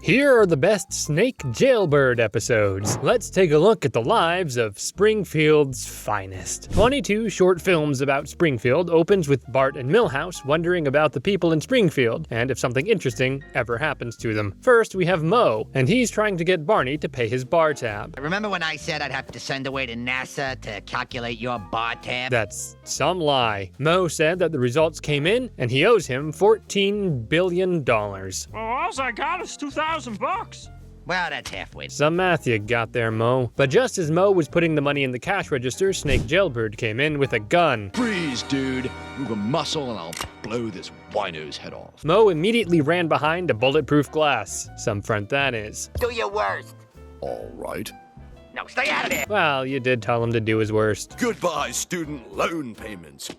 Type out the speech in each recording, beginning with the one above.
Here are the best Snake Jailbird episodes. Let's take a look at the lives of Springfield's finest. 22 short films about Springfield opens with Bart and Milhouse wondering about the people in Springfield and if something interesting ever happens to them. First, we have Moe, and he's trying to get Barney to pay his bar tab. Remember when I said I'd have to send away to NASA to calculate your bar tab? That's some lie. Moe said that the results came in and he owes him $14 billion. Well, all I got is $2,000. Well, that's halfway. Some math you got there, Moe. But just as Moe was putting the money in the cash register, Snake Jailbird came in with a gun. Freeze, dude. Move a muscle and I'll blow this wino's head off. Moe immediately ran behind a bulletproof glass. Some front that is. Do your worst. All right. No, stay out of there. Well, you did tell him to do his worst. Goodbye, student loan payments.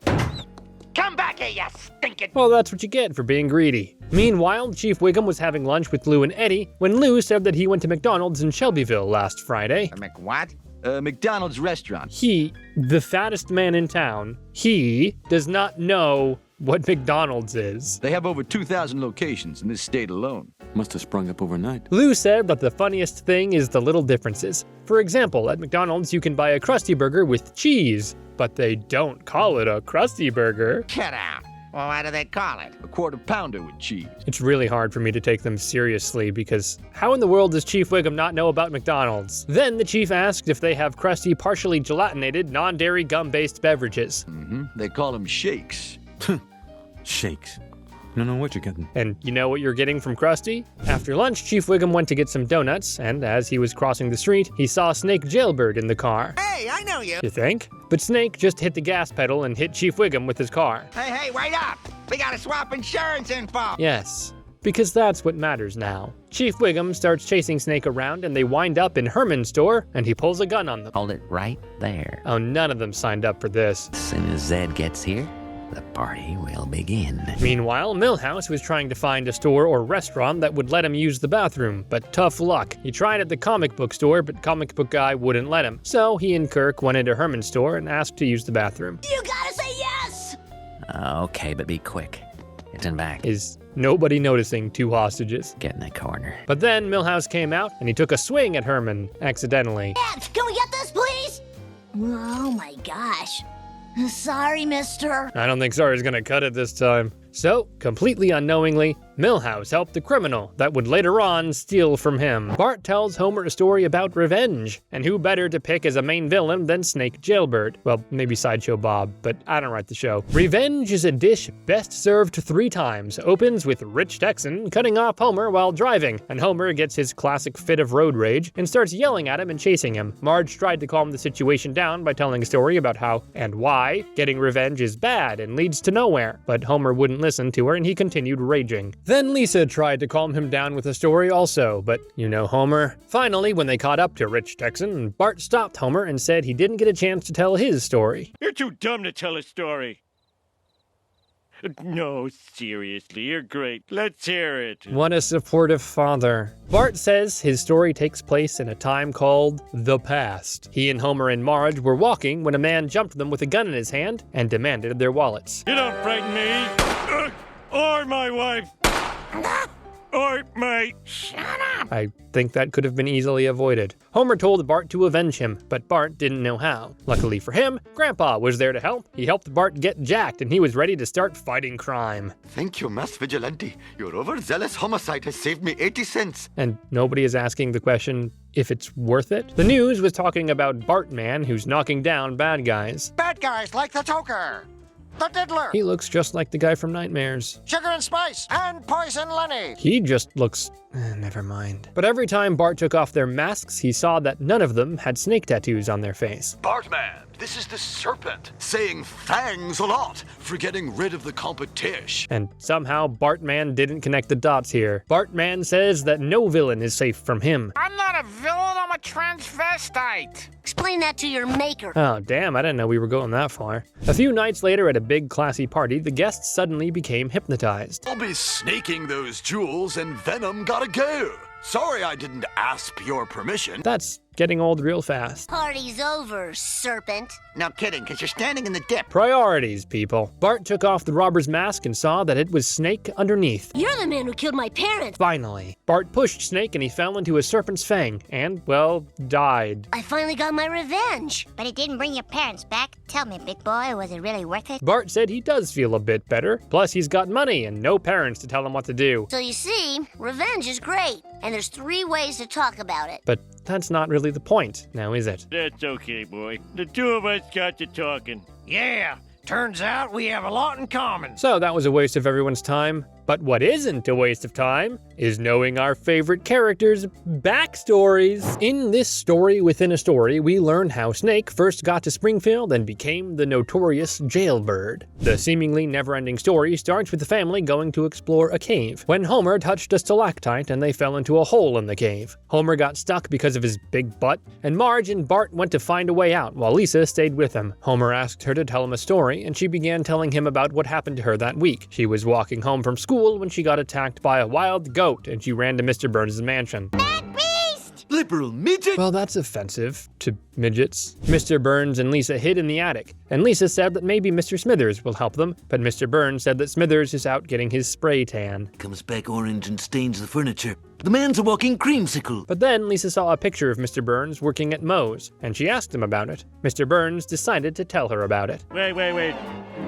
Come back here, you stinking... Well, that's what you get for being greedy. Meanwhile, Chief Wiggum was having lunch with Lou and Eddie when Lou said that he went to McDonald's in Shelbyville last Friday. What? McDonald's restaurant. He, the fattest man in town, he does not know what McDonald's is. They have over 2,000 locations in this state alone. Must have sprung up overnight. Lou said that the funniest thing is the little differences. For example, at McDonald's you can buy a Krusty Burger with cheese, but they don't call it a Krusty Burger. Get out. Well, what do they call it? A quarter pounder with cheese. It's really hard for me to take them seriously because how in the world does Chief Wiggum not know about McDonald's? Then the chief asked if they have crusty, partially gelatinated, non-dairy gum-based beverages. They call them shakes. Shakes. I don't know what you're getting. And you know what you're getting from Krusty? After lunch, Chief Wiggum went to get some donuts, and as he was crossing the street, he saw Snake Jailbird in the car. Hey, I know you. You think? But Snake just hit the gas pedal and hit Chief Wiggum with his car. Hey, wait up. We gotta swap insurance info. Yes, because that's what matters now. Chief Wiggum starts chasing Snake around, and they wind up in Herman's store, and he pulls a gun on them. Hold it right there. Oh, none of them signed up for this. As soon as Zed gets here, the party will begin. Meanwhile, Milhouse was trying to find a store or restaurant that would let him use the bathroom, but tough luck. He tried at the comic book store, but comic book guy wouldn't let him. So he and Kirk went into Herman's store and asked to use the bathroom. You gotta say yes! Okay, but be quick. It's in back. Is nobody noticing two hostages? Get in the corner. But then Milhouse came out and he took a swing at Herman, accidentally. Dad, can we get this, please? Oh my gosh. Sorry, mister. I don't think sorry's gonna cut it this time. So, completely unknowingly, Milhouse helped the criminal that would later on steal from him. Bart tells Homer a story about revenge, and who better to pick as a main villain than Snake Jailbird? Well, maybe Sideshow Bob, but I don't write the show. Revenge is a dish best served 3 times. Opens with Rich Texan cutting off Homer while driving, and Homer gets his classic fit of road rage and starts yelling at him and chasing him. Marge tried to calm the situation down by telling a story about how and why getting revenge is bad and leads to nowhere, but Homer wouldn't listen to her and he continued raging. Then Lisa tried to calm him down with a story also, but you know Homer. Finally, when they caught up to Rich Texan, Bart stopped Homer and said he didn't get a chance to tell his story. You're too dumb to tell a story. No, seriously, you're great. Let's hear it. What a supportive father. Bart says his story takes place in a time called the past. He and Homer and Marge were walking when a man jumped them with a gun in his hand and demanded their wallets. You don't frighten me. Or my wife. Or my... Shut up. I think that could have been easily avoided. Homer told Bart to avenge him, but Bart didn't know how. Luckily for him, Grandpa was there to help. He helped Bart get jacked and he was ready to start fighting crime. Thank you, Mass Vigilante. Your overzealous homicide has saved me 80 cents. And nobody is asking the question if it's worth it. The news was talking about Bartman who's knocking down bad guys. Bad guys like the Toker, the Diddler, He looks just like the guy from Nightmares. Sugar and Spice, and Poison Lenny. He just looks... never mind. But every time Bart took off their masks, he saw that none of them had snake tattoos on their face. Bartman, this is the serpent, saying thanks a lot for getting rid of the competition. And somehow Bartman didn't connect the dots here. Bartman says that no villain is safe from him. I'm not a villain, I'm a transvestite. Explain that to your maker. Oh damn, I didn't know we were going that far. A few nights later at a big classy party, the guests suddenly became hypnotized. I'll be snaking those jewels and Venom gotta go. Sorry I didn't ask your permission. That's getting old real fast. Party's over, serpent. No kidding, because you're standing in the dip. Priorities, people. Bart took off the robber's mask and saw that it was Snake underneath. You're the man who killed my parents. Finally, Bart pushed Snake and he fell into a serpent's fang and, well, died. I finally got my revenge. But it didn't bring your parents back. Tell me, big boy, was it really worth it? Bart said he does feel a bit better. Plus, he's got money and no parents to tell him what to do. So you see, revenge is great. And there's 3 ways to talk about it. But that's not really the point, now is it? That's okay, boy. The two of us got to talking. Yeah, turns out we have a lot in common. So that was a waste of everyone's time. But what isn't a waste of time is knowing our favorite characters' backstories. In this story within a story, we learn how Snake first got to Springfield and became the notorious Jailbird. The seemingly never-ending story starts with the family going to explore a cave, when Homer touched a stalactite and they fell into a hole in the cave. Homer got stuck because of his big butt, and Marge and Bart went to find a way out while Lisa stayed with him. Homer asked her to tell him a story, and she began telling him about what happened to her that week. She was walking home from school when she got attacked by a wild goat and she ran to Mr. Burns' mansion. Liberal midget! Well, that's offensive to midgets. Mr. Burns and Lisa hid in the attic, and Lisa said that maybe Mr. Smithers will help them, but Mr. Burns said that Smithers is out getting his spray tan. Comes back orange and stains the furniture. The man's a walking creamsicle. But then Lisa saw a picture of Mr. Burns working at Moe's, and she asked him about it. Mr. Burns decided to tell her about it. Wait.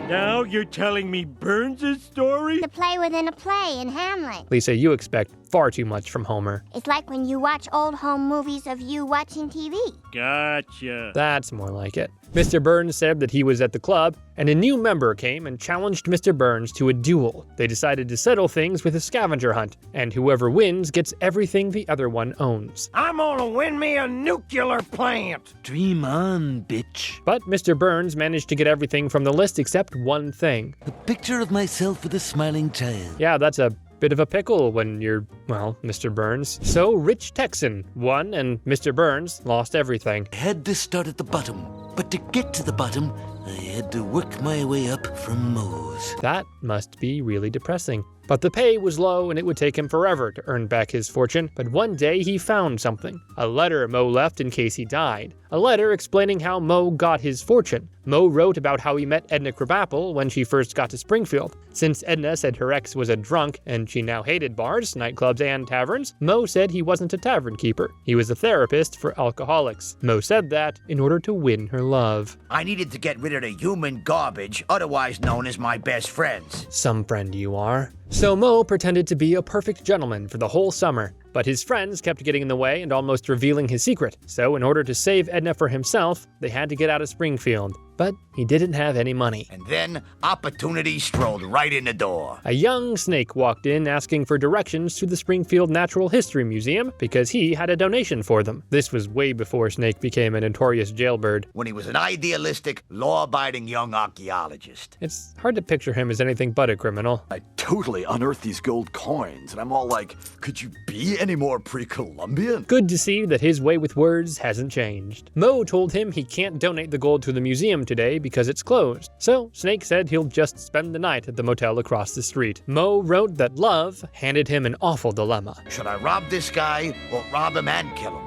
Now you're telling me Burns' story? The play within a play in Hamlet. Lisa, you expect far too much from Homer. It's like when you watch old home movies of you watching TV. Gotcha. That's more like it. Mr. Burns said that he was at the club, and a new member came and challenged Mr. Burns to a duel. They decided to settle things with a scavenger hunt, and whoever wins gets everything the other one owns. I'm gonna win me a nuclear plant. Dream on, bitch. But Mr. Burns managed to get everything from the list except one thing. A picture of myself with a smiling child. Yeah, that's a bit of a pickle when you're, well, Mr. Burns. So Rich Texan won, and Mr. Burns lost everything. I had to start at the bottom, but to get to the bottom, I had to work my way up from Moe's. That must be really depressing. But the pay was low and it would take him forever to earn back his fortune. But one day he found something. A letter Moe left in case he died. A letter explaining how Moe got his fortune. Moe wrote about how he met Edna Krabappel when she first got to Springfield. Since Edna said her ex was a drunk and she now hated bars, nightclubs, and taverns, Moe said he wasn't a tavern keeper. He was a therapist for alcoholics. Moe said that in order to win her love. I needed to get rid of the human garbage, otherwise known as my best friends. Some friend you are. So Moe pretended to be a perfect gentleman for the whole summer. But his friends kept getting in the way and almost revealing his secret. So in order to save Edna for himself, they had to get out of Springfield. But he didn't have any money. And then opportunity strolled right in the door. A young Snake walked in asking for directions to the Springfield Natural History Museum because he had a donation for them. This was way before Snake became a notorious jailbird. When he was an idealistic, law-abiding young archaeologist. It's hard to picture him as anything but a criminal. I totally unearthed these gold coins, and I'm all like, could you be any more pre-Columbian? Good to see that his way with words hasn't changed. Moe told him he can't donate the gold to the museum today because it's closed. So Snake said he'll just spend the night at the motel across the street. Moe wrote that love handed him an awful dilemma. Should I rob this guy or rob him and kill him?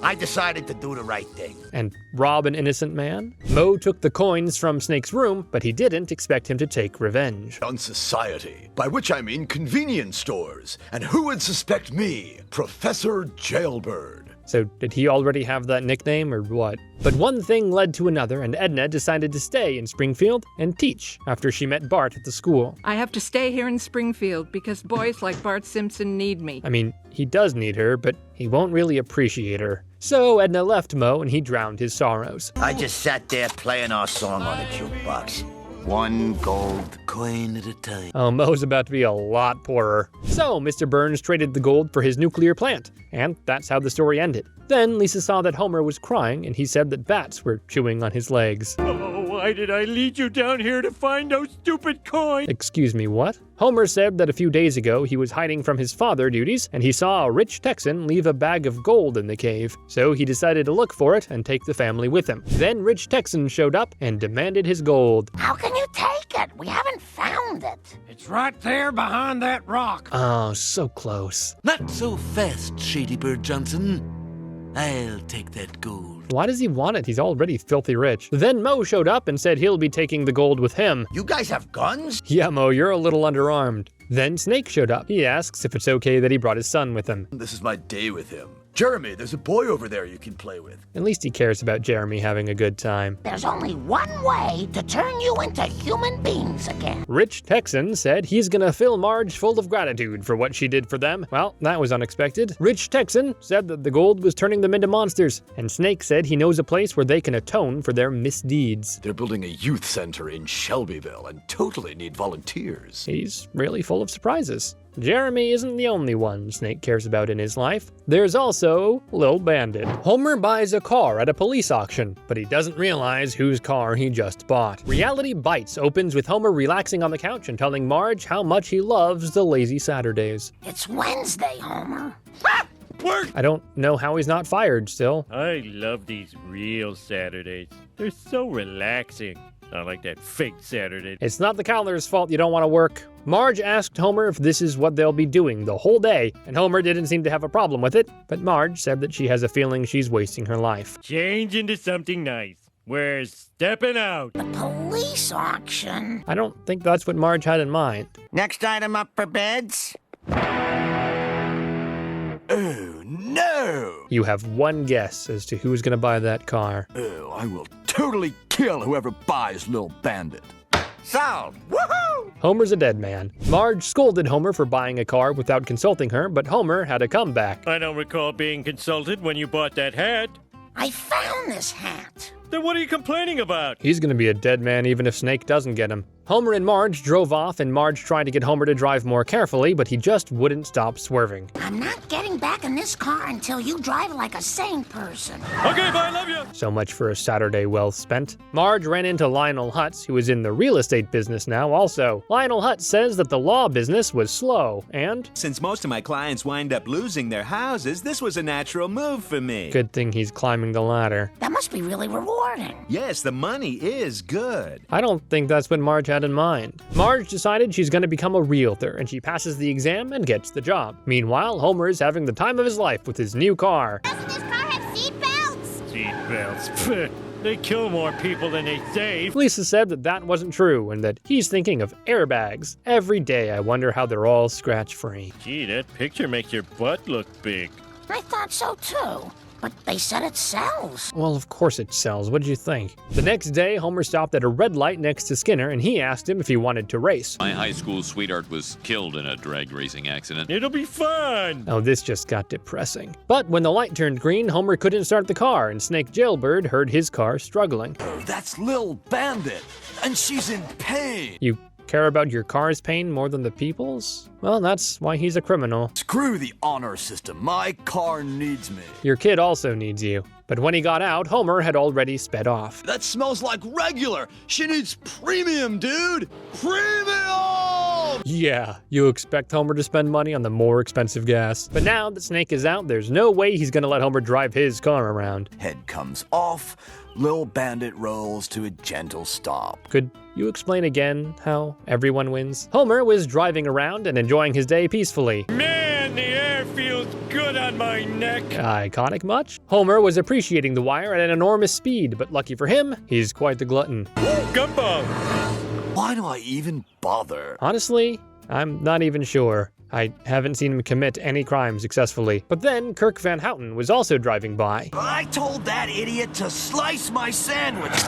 I decided to do the right thing. And rob an innocent man? Moe took the coins from Snake's room, but he didn't expect him to take revenge. On society, by which I mean convenience stores. And who would suspect me, Professor Jailbird? So did he already have that nickname or what? But one thing led to another, and Edna decided to stay in Springfield and teach after she met Bart at the school. I have to stay here in Springfield because boys like Bart Simpson need me. I mean, he does need her, but he won't really appreciate her. So Edna left Moe and he drowned his sorrows. I just sat there playing our song on a jukebox. One gold coin at a time. Oh, Moe's about to be a lot poorer. So Mr. Burns traded the gold for his nuclear plant, and that's how the story ended. Then Lisa saw that Homer was crying, and he said that bats were chewing on his legs. Oh, why did I lead you down here to find those stupid coins? Excuse me, what? Homer said that a few days ago he was hiding from his father duties, and he saw a rich Texan leave a bag of gold in the cave. So he decided to look for it and take the family with him. Then Rich Texan showed up and demanded his gold. How can you take it? We haven't found it. It's right there behind that rock. Oh, so close. Not so fast, Shady Bird Johnson. I'll take that gold. Why does he want it? He's already filthy rich. Then Mo showed up and said he'll be taking the gold with him. You guys have guns? Yeah, Mo, you're a little underarmed. Then Snake showed up. He asks if it's okay that he brought his son with him. This is my day with him. Jeremy, there's a boy over there you can play with. At least he cares about Jeremy having a good time. There's only one way to turn you into human beings again. Rich Texan said he's gonna fill Marge full of gratitude for what she did for them. Well, that was unexpected. Rich Texan said that the gold was turning them into monsters, and Snake said he knows a place where they can atone for their misdeeds. They're building a youth center in Shelbyville and totally need volunteers. He's really full of surprises. Jeremy isn't the only one Snake cares about in his life. There's also Lil Bandit. Homer buys a car at a police auction, but he doesn't realize whose car he just bought. Reality Bites opens with Homer relaxing on the couch and telling Marge how much he loves the lazy Saturdays. It's Wednesday, Homer. Work! I don't know how he's not fired still. I love these real Saturdays. They're so relaxing. Not like that fake Saturday. It's not the Cowler's fault you don't want to work. Marge asked Homer if this is what they'll be doing the whole day, and Homer didn't seem to have a problem with it, but Marge said that she has a feeling she's wasting her life. Change into something nice. We're stepping out. The police auction? I don't think that's what Marge had in mind. Next item up for bids? Oh, no! You have one guess as to who's gonna buy that car. Oh, I will totally kill whoever buys Lil Bandit. Sold! Woohoo! Homer's a dead man. Marge scolded Homer for buying a car without consulting her, but Homer had a comeback. I don't recall being consulted when you bought that hat. I found this hat. Then what are you complaining about? He's gonna be a dead man even if Snake doesn't get him. Homer and Marge drove off, and Marge tried to get Homer to drive more carefully, but he just wouldn't stop swerving. I'm not getting back in this car until you drive like a sane person. Okay, bye, love you. So much for a Saturday well spent. Marge ran into Lionel Hutz, who is in the real estate business now also. Lionel Hutz says that the law business was slow, and since most of my clients wind up losing their houses, this was a natural move for me. Good thing he's climbing the ladder. That must be really rewarding. Yes, the money is good. I don't think that's what Marge had in mind. Marge decided she's going to become a realtor, and she passes the exam and gets the job. Meanwhile, Homer is having the time of his life with his new car. Doesn't this car have seatbelts? Seatbelts. They kill more people than they save. Lisa said that that wasn't true, and that he's thinking of airbags. Every day I wonder how they're all scratch-free. Gee, that picture makes your butt look big. I thought so too. But they said it sells. Well, of course it sells. What did you think? The next day, Homer stopped at a red light next to Skinner, and he asked him if he wanted to race. My high school sweetheart was killed in a drag racing accident. It'll be fun. Oh, this just got depressing. But when the light turned green, Homer couldn't start the car, and Snake Jailbird heard his car struggling. Oh, that's Lil Bandit, and she's in pain. You care about your car's pain more than the people's? Well, that's why he's a criminal. Screw the honor system. My car needs me. Your kid also needs you. But when he got out, Homer had already sped off. That smells like regular. She needs premium, dude. Premium! Yeah, you expect Homer to spend money on the more expensive gas. But now that Snake is out, there's no way he's gonna let Homer drive his car around. Head comes off. Lil Bandit rolls to a gentle stop. Could you explain again how everyone wins? Homer was driving around and enjoying his day peacefully. Man, the air feels good on my neck. Iconic much? Homer was appreciating the wire at an enormous speed, but lucky for him, he's quite the glutton. Gumbo! Why do I even bother? Honestly, I'm not even sure. I haven't seen him commit any crime successfully. But then Kirk Van Houten was also driving by. I told that idiot to slice my sandwich.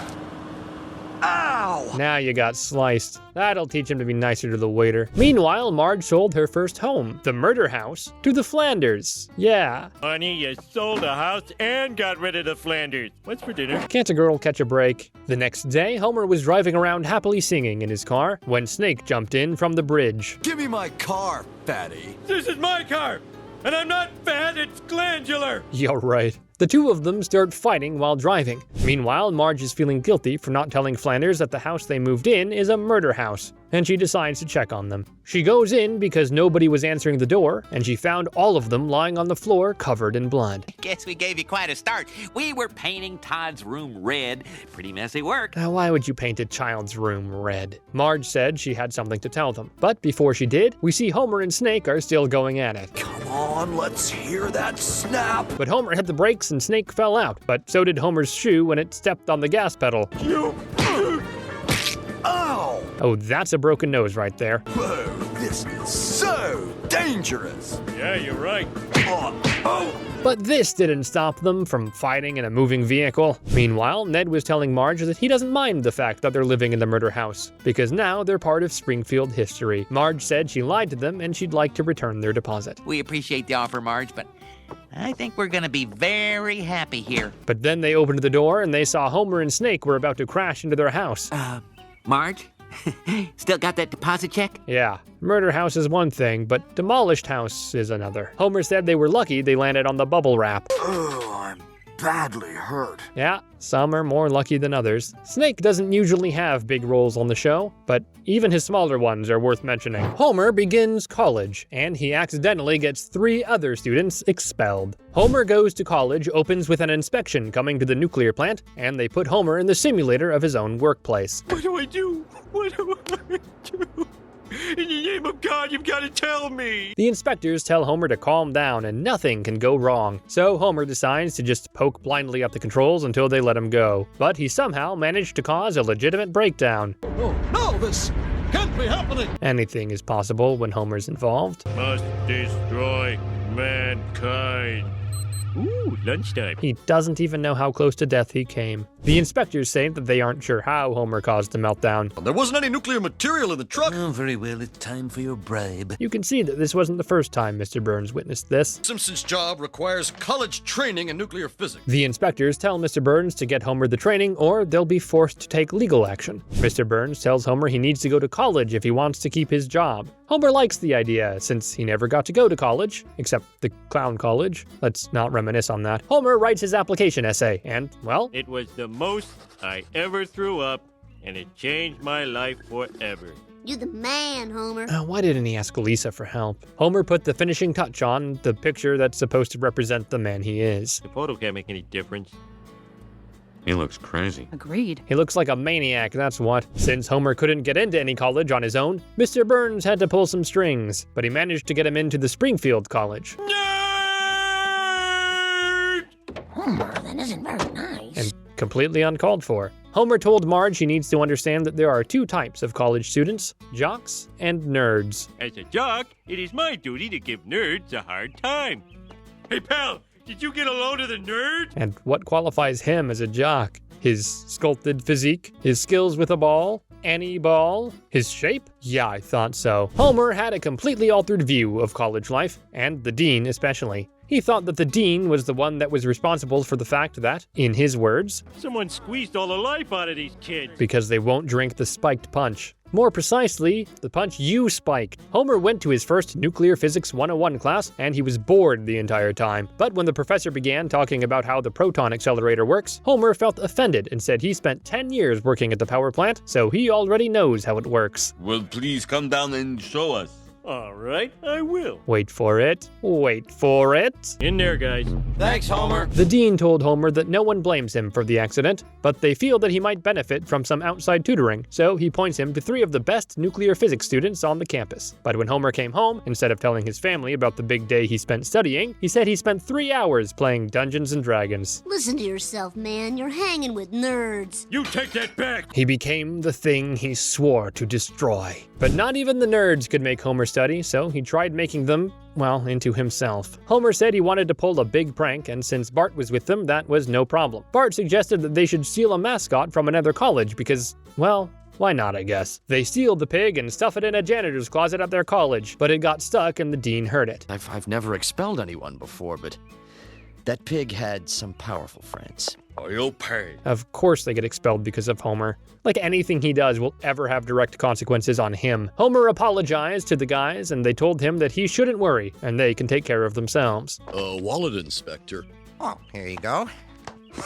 Ow! Now you got sliced. That'll teach him to be nicer to the waiter. Meanwhile, Marge sold her first home, the murder house, to the Flanders. Yeah. Honey, you sold a house and got rid of the Flanders. What's for dinner? Can't a girl catch a break? The next day, Homer was driving around happily singing in his car when Snake jumped in from the bridge. Give me my car, fatty. This is my car! And I'm not fat, it's glandular! You're right. The two of them start fighting while driving. Meanwhile, Marge is feeling guilty for not telling Flanders that the house they moved in is a murder house. and she decides to check on them. She goes in because nobody was answering the door, and she found all of them lying on the floor covered in blood. Guess we gave you quite a start. We were painting Todd's room red. Pretty messy work. Now, why would you paint a child's room red? Marge said she had something to tell them. But before she did, we see Homer and Snake are still going at it. Come on, let's hear that snap. But Homer hit the brakes and Snake fell out. But so did Homer's shoe when it stepped on the gas pedal. Ow! Oh, that's a broken nose right there. Whoa, this is so dangerous. Yeah, you're right. Oh. But this didn't stop them from fighting in a moving vehicle. Meanwhile, Ned was telling Marge that he doesn't mind the fact that they're living in the murder house, because now they're part of Springfield history. Marge said she lied to them and she'd like to return their deposit. We appreciate the offer, Marge, but I think we're gonna be very happy here. But then they opened the door and they saw Homer and Snake were about to crash into their house. Marge? Still got that deposit check? Yeah, murder house is one thing, but demolished house is another. Homer said they were lucky they landed on the bubble wrap. Oh, I'm badly hurt. Yeah, some are more lucky than others. Snake doesn't usually have big roles on the show, but even his smaller ones are worth mentioning. Homer begins college, and he accidentally gets 3 other students expelled. Homer goes to college opens with an inspection coming to the nuclear plant, and they put Homer in the simulator of his own workplace. What do I do? What do I do? In the name of God, you've got to tell me! The inspectors tell Homer to calm down and nothing can go wrong. So Homer decides to just poke blindly at the controls until they let him go. But he somehow managed to cause a legitimate breakdown. Oh, no, this can't be happening! Anything is possible when Homer's involved. Must destroy mankind. Ooh, lunchtime. He doesn't even know how close to death he came. The inspectors say that they aren't sure how Homer caused the meltdown. There wasn't any nuclear material in the truck. Oh, very well, it's time for your bribe. You can see that this wasn't the first time Mr. Burns witnessed this. Simpson's job requires college training in nuclear physics. The inspectors tell Mr. Burns to get Homer the training or they'll be forced to take legal action. Mr. Burns tells Homer he needs to go to college if he wants to keep his job. Homer likes the idea since he never got to go to college, except the clown college. Let's not reminisce on that. Homer writes his application essay and, well, it was the most I ever threw up, and it changed my life forever. You the man, Homer. Why didn't he ask Lisa for help? Homer put the finishing touch on the picture that's supposed to represent the man he is. The photo can't make any difference. He looks crazy. Agreed. He looks like a maniac, that's what. Since Homer couldn't get into any college on his own, Mr. Burns had to pull some strings, but he managed to get him into the Springfield College. Homer, that isn't very nice. And completely uncalled for. Homer told Marge he needs to understand that there are 2 types of college students, jocks and nerds. As a jock, it is my duty to give nerds a hard time. Hey, pal, did you get a load of the nerds? And what qualifies him as a jock? His sculpted physique? His skills with a ball? Any ball? His shape? Yeah, I thought so. Homer had a completely altered view of college life, and the dean especially. He thought that the dean was the one that was responsible for the fact that, in his words, someone squeezed all the life out of these kids. Because they won't drink the spiked punch. More precisely, the punch you spiked. Homer went to his first Nuclear Physics 101 class, and he was bored the entire time. But when the professor began talking about how the proton accelerator works, Homer felt offended and said he spent 10 years working at the power plant, so he already knows how it works. Well, please come down and show us. All right, I will. Wait for it. Wait for it. In there, guys. Thanks, Homer. The dean told Homer that no one blames him for the accident, but they feel that he might benefit from some outside tutoring, so he points him to 3 of the best nuclear physics students on the campus. But when Homer came home, instead of telling his family about the big day he spent studying, he said he spent 3 hours playing Dungeons and Dragons. Listen to yourself, man. You're hanging with nerds. You take that back! He became the thing he swore to destroy. But not even the nerds could make Homer study, so he tried making them, well, into himself. Homer said he wanted to pull a big prank, and since Bart was with them, that was no problem. Bart suggested that they should steal a mascot from another college because, well, why not, I guess. They steal the pig and stuff it in a janitor's closet at their college, but it got stuck and the dean heard it. I've never expelled anyone before, but that pig had some powerful friends. I'll pay. Of course they get expelled because of Homer. Like anything he does will ever have direct consequences on him. Homer apologized to the guys and they told him that he shouldn't worry and they can take care of themselves. Wallet inspector. Oh, here you go.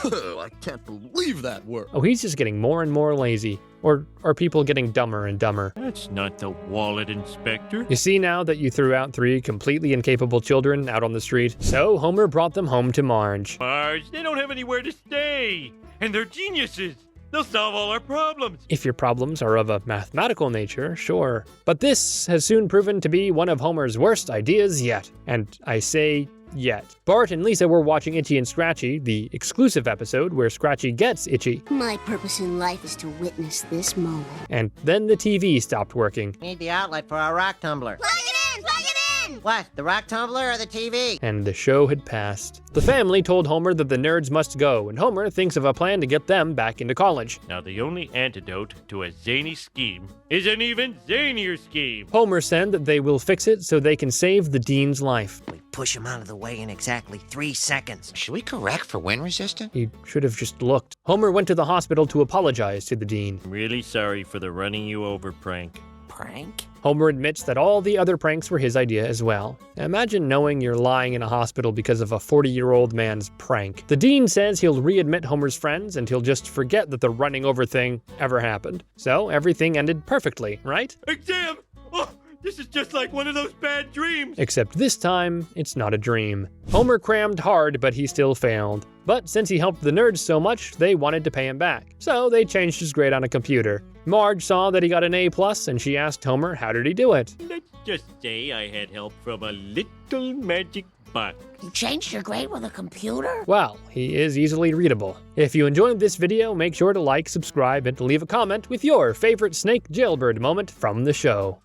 I can't believe that worked. Oh, he's just getting more and more lazy. Or are people getting dumber and dumber? That's not the wallet inspector. You see now that you threw out 3 completely incapable children out on the street? So Homer brought them home to Marge. Marge, they don't have anywhere to stay. And they're geniuses. They'll solve all our problems. If your problems are of a mathematical nature, sure. But this has soon proven to be one of Homer's worst ideas yet. And I say yet. Bart and Lisa were watching Itchy and Scratchy, the exclusive episode where Scratchy gets Itchy. My purpose in life is to witness this moment. And then the TV stopped working. Need the outlet for our rock tumbler. Plug it in! Plug it in! What, the rock tumbler or the TV? And the show had passed. The family told Homer that the nerds must go, and Homer thinks of a plan to get them back into college. Now the only antidote to a zany scheme is an even zanier scheme. Homer said that they will fix it so they can save the dean's life. We push him out of the way in exactly 3 seconds. Should we correct for wind resistant? He should have just looked. Homer went to the hospital to apologize to the dean. I'm really sorry for the running you over prank. Prank? Homer admits that all the other pranks were his idea as well. Imagine knowing you're lying in a hospital because of a 40-year-old man's prank. The dean says he'll readmit Homer's friends and he'll just forget that the running over thing ever happened. So everything ended perfectly, right? Exam! Oh, this is just like one of those bad dreams. Except this time, it's not a dream. Homer crammed hard, but he still failed. But since he helped the nerds so much, they wanted to pay him back. So they changed his grade on a computer. Marge saw that he got an A+, and she asked Homer how did he do it. Let's just say I had help from a little magic box. You changed your grade with a computer? Well, he is easily readable. If you enjoyed this video, make sure to like, subscribe, and leave a comment with your favorite Snake Jailbird moment from the show.